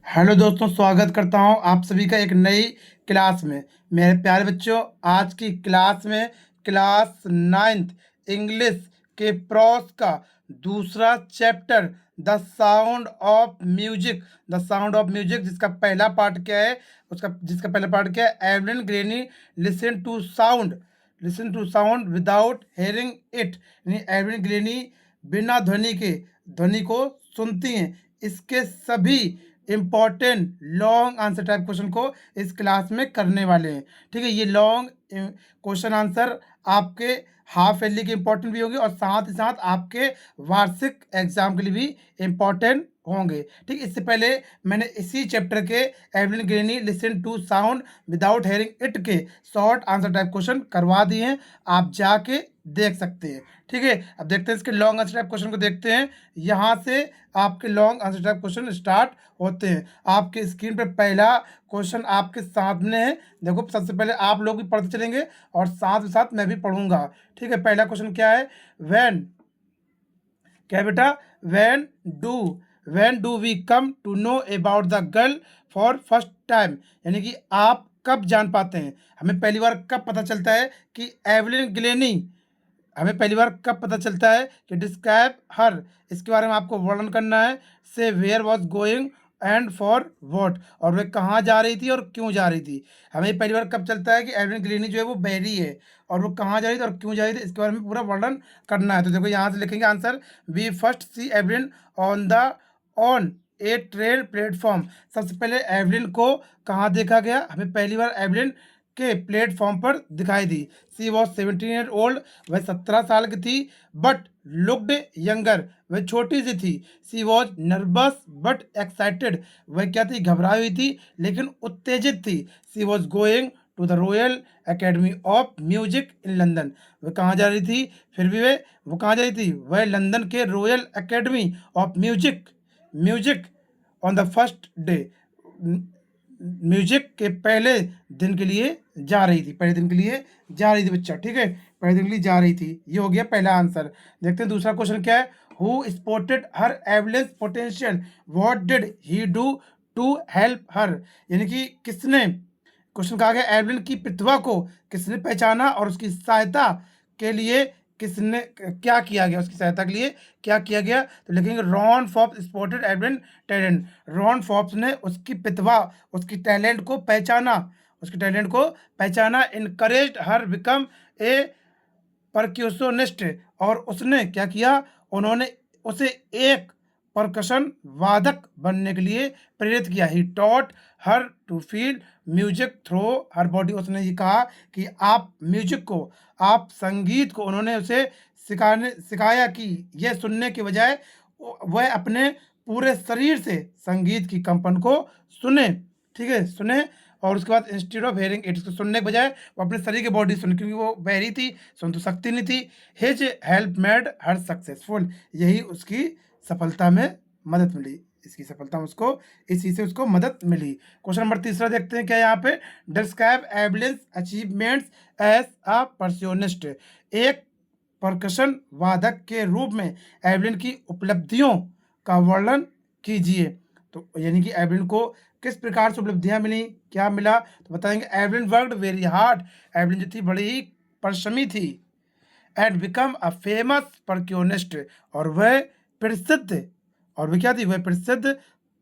Hello दोस्तों, स्वागत करता हूं आप सभी का एक नई क्लास में। मेरे प्यारे बच्चों, आज की क्लास में क्लास नाइन्थ इंग्लिश के प्रॉस का दूसरा chapter the sound of music जिसका पहला पार्ट क्या है, उसका जिसका पहला पार्ट क्या है, Evelyn Glennie listen to sound without hearing it. यानी एवलिन ग्रेनी बिना ध्वनि को सुनती हैं। इसके सभी important long answer type question को इस क्लास में करने वाले हैं। ठीक है, ये लॉन्ग क्वेश्चन आंसर आपके हाफ ईयरली के इम्पोर्टेंट भी होंगे और साथ ही साथ आपके वार्षिक एग्जाम के लिए भी इम्पोर्टेंट होंगे। ठीक, इससे पहले मैंने इसी चैप्टर के Evelyn Glennie listen to sound without hearing it के शॉर्ट आंसर टाइप क्वेश्चन करवा दिए हैं, आप जाके देख सकते हैं। ठीक है, अब देखते हैं इसके लॉन्ग आंसर टाइप क्वेश्चन को देखते हैं। यहाँ से आपके long answer type question start होते हैं। आपके स्क्रीन पर पहला क्वेश्चन आपके सामने है। देखो, सबसे पहले आप लोग भी पढ़ते चलेंगे और साथ ही साथ मैं भी पढ़ूंगा। ठीक है, पहला क्वेश्चन क्या है, व्हेन, क्या है बेटा, when do we come to know about the girl for first time. यानी कि आप कब जान पाते हैं, हमें पहली बार कब पता चलता है कि एवलिन ग्लेनी, हमें पहली बार कब पता चलता है कि डिस्क्राइब हर, इसके बारे में आपको वर्णन करना है। Say where was going and for what, और वह कहाँ जा रही थी और क्यों जा रही थी। हमें पहली बार कब चलता है कि एवलिन ग्लेनी जो है वो बहरी है और वो कहाँ जा रही थी और क्यों जा रही थी, इसके बारे में पूरा वर्णन करना है। तो देखो, यहाँ से लिखेंगे answer, we first see Evelyn on a train platform. सबसे पहले एवलिन को कहाँ देखा गया, हमें पहली बार एवलिन के प्लेटफॉर्म पर दिखाई दी। सी वॉज 17 ईयर ओल्ड, वह 17 साल की थी। बट लुक्ड यंगर, वह छोटी सी थी। She was nervous but excited, वह क्या थी, घबराई हुई थी लेकिन उत्तेजित थी। She was going to the Royal Academy of Music in London, वह कहाँ जा रही थी, फिर भी वो कहाँ जा रही थी, वह लंदन के royal Academy of music on the first day, music के पहले दिन के लिए जा रही थी, पहले दिन के लिए जा रही थी बच्चा। ठीक है, पहले दिन के लिए जा रही थी, ये हो गया पहला आंसर। देखते हैं दूसरा क्वेश्चन क्या है, who spotted her Evelyn's potential, what did he do to help her. यानी कि किसने, क्वेश्चन कहा गया एवलिन की प्रतिभा को किसने पहचाना और उसकी सहायता के लिए किसने क्या किया गया, उसकी सहायता के लिए क्या किया गया। तो लिखेंगे Ron फॉप्स spotted Evelyn talent. Ron फॉप्स ने उसकी प्रतिभा, उसकी टैलेंट को पहचाना, इनकरेज्ड हर बिकम ए परक्यूशनिस्ट, और उसने क्या किया, उन्होंने उसे एक परकशन वादक बनने के लिए प्रेरित किया। He taught her to feel music through her body, उसने ये कहा कि आप म्यूजिक को, आप संगीत को, उन्होंने उसे सिखाया कि यह सुनने के बजाय वह अपने पूरे शरीर से संगीत की कंपन को सुने। ठीक है, सुने, और उसके बाद इंस्टेड ऑफ हेयरिंग इट, इसको सुनने के बजाय वो अपने शरीर की बॉडी सुने, क्योंकि वो बहरी थी, सुन तो सकती नहीं थी। His help made her successful, यही उसकी सफलता में मदद मिली, इसकी सफलता में उसको, इस चीज़ से उसको मदद मिली। क्वेश्चन नंबर तीसरा देखते हैं क्या है यहाँ पे, डिस्क्राइब एवलिन्स अचीवमेंट्स एज अ परक्शनिस्ट। एक परकशन वादक के रूप में एवलिन की उपलब्धियों का वर्णन कीजिए। तो यानी कि एवलिन को किस प्रकार से उपलब्धियां मिली, क्या मिला, तो बताएंगे Evelyn worked very hard, Evelyn जो थी बड़ी ही परिश्रमी थी। एंड बिकम अ फेमस परक्योनिस्ट, और वह प्रसिद्ध, और वह क्या थी, वह प्रसिद्ध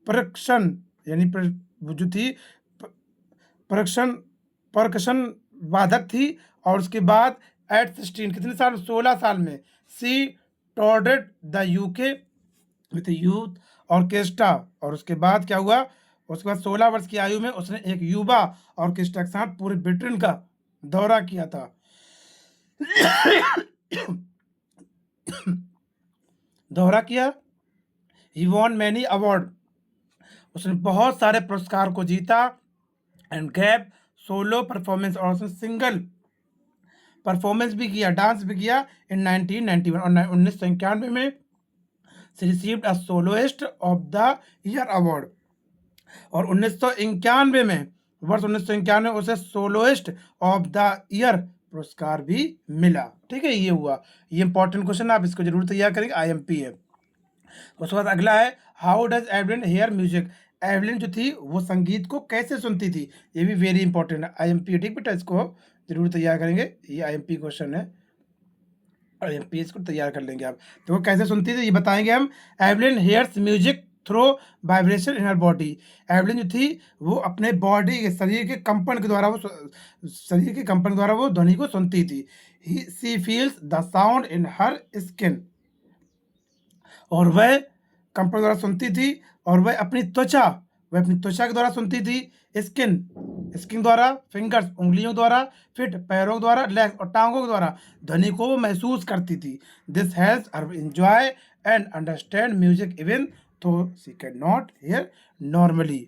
परक्शन, यानी वो जो थी परक्शन परकशन वादक थी। और उसके बाद एट 16, कितने साल, 16 साल में she toured the UK with youth orchestra, और उसके बाद क्या हुआ, उसके बाद 16 वर्ष की आयु में उसने एक युवा ऑर्केस्ट्रा के साथ पूरे ब्रिटेन का दौरा किया था। दौरा किया। ही वॉन मैनी अवार्ड, उसने बहुत सारे पुरस्कार को जीता। एंड गैप सोलो परफॉर्मेंस, और उसने सिंगल परफॉर्मेंस भी किया, डांस भी किया इन 1991, और 1991 में received a soloist of the year award, और 1991 में, वर्ष 1991 में उसे सोलोइस्ट ऑफ द ईयर पुरस्कार भी मिला। ठीक है, ये हुआ, ये इंपॉर्टेंट क्वेश्चन, आप इसको जरूर तैयार करेंगे, IMP है। उसके बाद अगला है, how does Evelyn hear music, Evelyn जो थी वो संगीत को कैसे सुनती थी? ये भी वेरी इंपॉर्टेंट है, आईएमपी है, ठीक बेटा? इसको ज़रूर तैयार करेंगे, ये आईएमपी क्वेश्चन है। आईएमपी इसको तैयार कर लेंगे आप। तो वो कैसे सुनती थी ये बताएँगे हम। Evelyn hears music through vibration in her body. Evelyn जो थी वो अपने बॉडी के शरीर के कंपन के द्वारा शरीर के कंपन के द्वारा वो ध्वनि को सुनती थी। She feels the sound in her skin. और वह कंपन द्वारा सुनती थी और वह अपनी त्वचा के द्वारा सुनती थी। स्किन द्वारा, फिंगर्स उंगलियों द्वारा, फिट पैरों के द्वारा, लेग्स और टांगों के द्वारा ध्वनि को वो महसूस करती थी। This helps her enjoy and understand music even though she can not hear normally.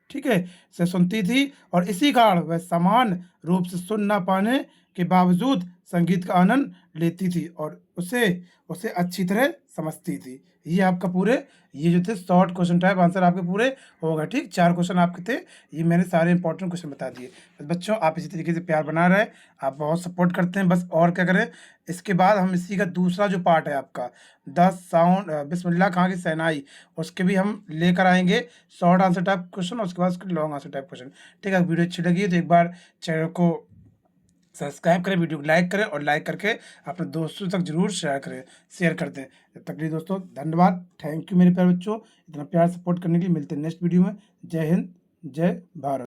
ठीक है, से सुनती थी और इसी कारण वह समान रूप से सुन ना पाने के बावजूद संगीत का आनंद लेती थी और उसे उसे अच्छी तरह समझती थी। ये आपका पूरे ये जो थे शॉर्ट क्वेश्चन टाइप आंसर आपके पूरे हो गए, ठीक? 4 क्वेश्चन आपके थे, ये मैंने सारे इंपॉर्टेंट क्वेश्चन बता दिए। बस बच्चों आप इसी तरीके से प्यार बना रहे, आप बहुत सपोर्ट करते हैं, बस और क्या करें? इसके बाद हम इसी का दूसरा जो पार्ट है आपका 10 साउंड बिस्मिल्लाह खां की शहनाई, उसके भी हम लेकर आएँगे शॉर्ट आंसर टाइप क्वेश्चन और उसके बाद उसके लॉन्ग आंसर टाइप क्वेश्चन। ठीक है, वीडियो अच्छी लगी तो एक बार चैनल को सब्सक्राइब करें, वीडियो को लाइक करें और लाइक करके अपने दोस्तों तक जरूर शेयर कर दें। जब तक के लिए दोस्तों धन्यवाद, थैंक यू मेरे प्यारे बच्चों, इतना प्यार सपोर्ट करने के लिए। मिलते हैं नेक्स्ट वीडियो में। जय हिंद, जय भारत।